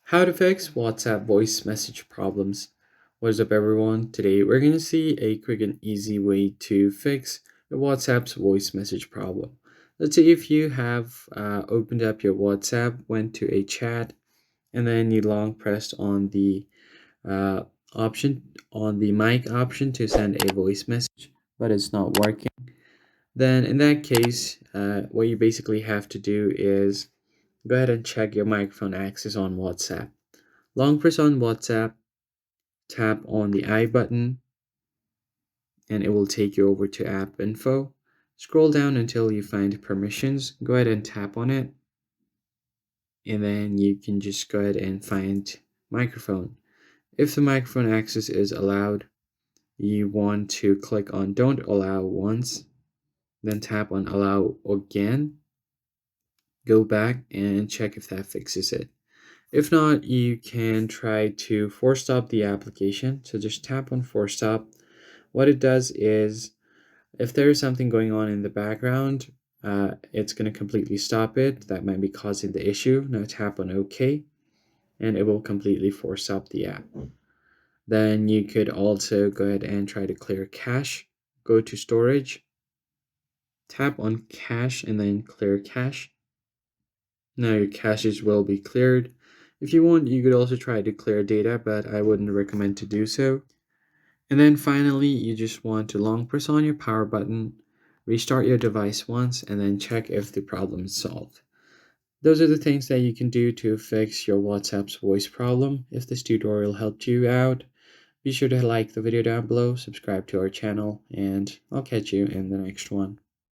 How to fix WhatsApp voice message problems. What is up, everyone? Today we're going to see a quick and easy way to fix the WhatsApp's voice message problem. Let's say if you have opened up your WhatsApp, went to a chat, and then you long pressed on the uh, option on the mic option to send a voice message, but it's not working. Then in that case, what you basically have to do is go ahead and check your microphone access on WhatsApp. Long press on WhatsApp, tap on the I button, and it will take you over to app info. Scroll down until you find permissions. Go ahead and tap on it, and then you can just go ahead and find microphone. If the microphone access is allowed, you want to click on don't allow once, then tap on allow again. Go back and check if that fixes it. If not, you can try to force stop the application. So just tap on force stop. What it does is, if there is something going on in the background, it's going to completely stop it. That might be causing the issue. Now tap on OK, and it will completely force stop the app. Then you could also go ahead and try to clear cache. Go to storage, tap on cache, and then clear cache. Now your caches will be cleared. If you want, you could also try to clear data, but I wouldn't recommend to do so. And then finally, you just want to long press on your power button, restart your device once, and then check if the problem is solved. Those are the things that you can do to fix your WhatsApp's voice problem. If this tutorial helped you out, be sure to like the video down below, subscribe to our channel, and I'll catch you in the next one.